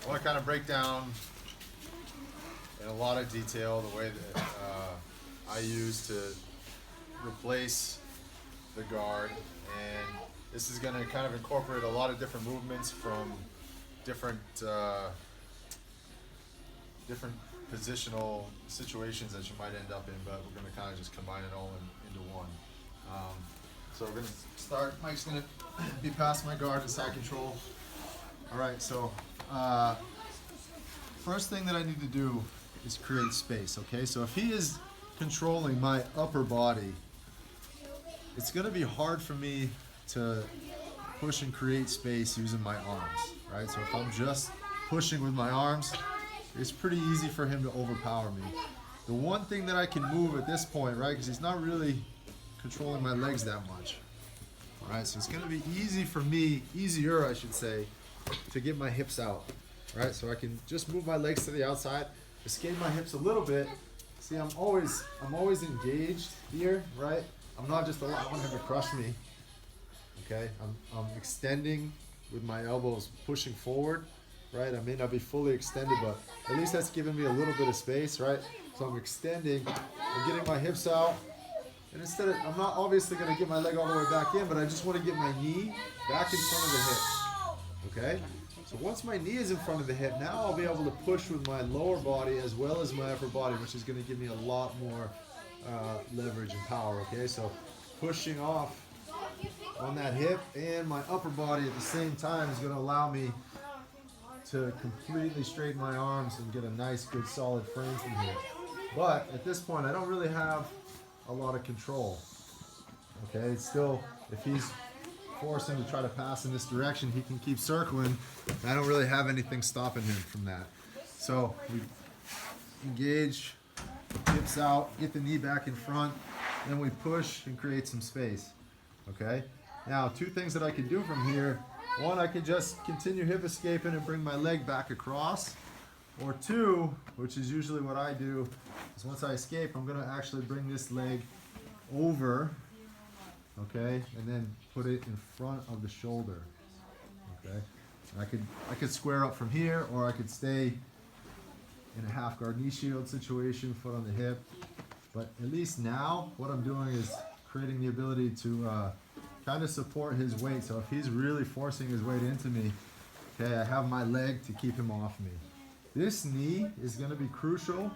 I want to kind of break down in a lot of detail the way that I use to replace the guard, and this is going to kind of incorporate a lot of different movements from different different positional situations that you might end up in, but we're going to kind of just combine it all into one. So we're going to start. Mike's going to be past my guard and side control. All right, so first thing that I need to do is create space, okay? So if he is controlling my upper body, it's gonna be hard for me to push and create space using my arms, right? So if I'm just pushing with my arms, it's pretty easy for him to overpower me. The one thing that I can move at this point, right, because he's not really controlling my legs that much, all right? So it's gonna be easy for me, easier I should say, to get my hips out, right? So I can just move my legs to the outside, escape my hips a little bit. See, I'm always engaged here, right? I'm not just allowing him to crush me, okay? I'm extending with my elbows, pushing forward, right? I may not be fully extended, but at least that's giving me a little bit of space, right? So I'm extending, I'm getting my hips out, and instead of, I'm not obviously gonna get my leg all the way back in, but I just wanna get my knee back in front of the hip. Okay, so once my knee is in front of the hip, now I'll be able to push with my lower body as well as my upper body, which is going to give me a lot more leverage and power. Okay, so pushing off on that hip and my upper body at the same time is going to allow me to completely straighten my arms and get a nice, good, solid frame from here. But at this point, I don't really have a lot of control. Okay, it's still, if he's force him to try to pass in this direction, he can keep circling. I don't really have anything stopping him from that. So we engage, hips out, get the knee back in front, then we push and create some space. Okay? Now, two things that I can do from here. One, I could just continue hip escaping and bring my leg back across. Or two, which is usually what I do, is once I escape, I'm going to actually bring this leg over, okay, and then put it in front of the shoulder, okay. And I could square up from here, or I could stay in a half guard knee shield situation, foot on the hip. But at least now, what I'm doing is creating the ability to kind of support his weight. So if he's really forcing his weight into me, okay, I have my leg to keep him off me. This knee is going to be crucial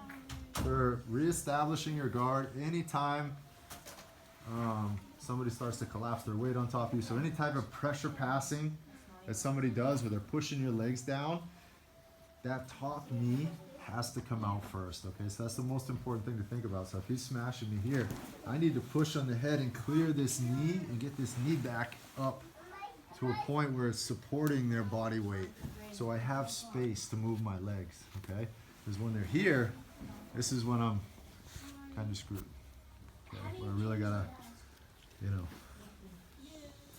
for reestablishing your guard anytime somebody starts to collapse their weight on top of you. So any type of pressure passing that somebody does where they're pushing your legs down, that top knee has to come out first, okay? So that's the most important thing to think about. So if he's smashing me here, I need to push on the head and clear this knee and get this knee back up to a point where it's supporting their body weight. So I have space to move my legs, okay? Because when they're here, this is when I'm kind of screwed, okay? Where I really gotta,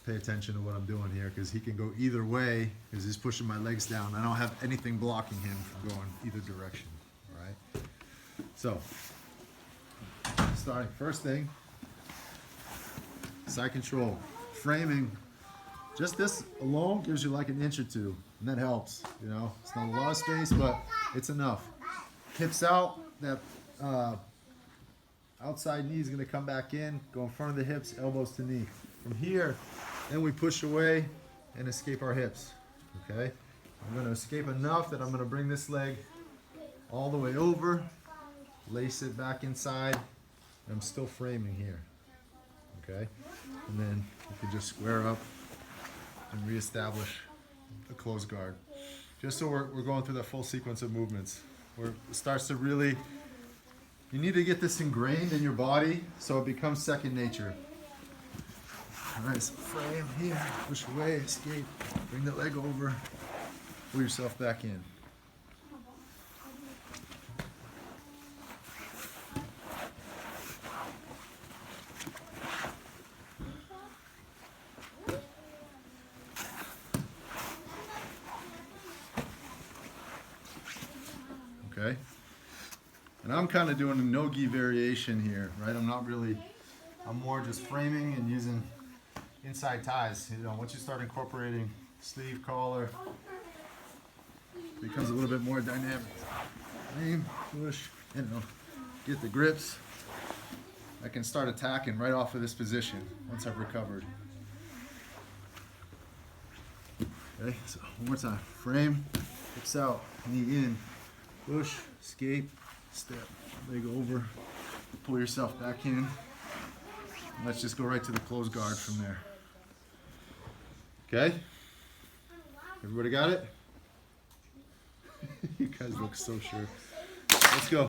pay attention to what I'm doing here, because he can go either way because he's pushing my legs down. I don't have anything blocking him from going either direction, all right? So, starting first thing, side control, framing. Just this alone gives you like an inch or two, and that helps, It's not a lot of space, but it's enough. Hips out, that outside knee is going to come back in, go in front of the hips, elbows to knee. From here, then we push away and escape our hips, okay? I'm going to escape enough that I'm going to bring this leg all the way over, lace it back inside, and I'm still framing here, okay? And then you can just square up and reestablish the closed guard. Just so we're going through that full sequence of movements where it starts to really, you need to get this ingrained in your body so it becomes second nature. All right, so frame here, push away, escape, bring the leg over, pull yourself back in. Okay, and I'm kind of doing a no-gi variation here, right? I'm more just framing and using inside ties. Once you start incorporating sleeve, collar, becomes a little bit more dynamic. Aim, push, get the grips. I can start attacking right off of this position once I've recovered. Okay, so one more time. Frame, hips out, knee in, push, escape, step, leg over, pull yourself back in. Let's just go right to the closed guard from there. Okay? Everybody got it? You guys look so sure. Let's go.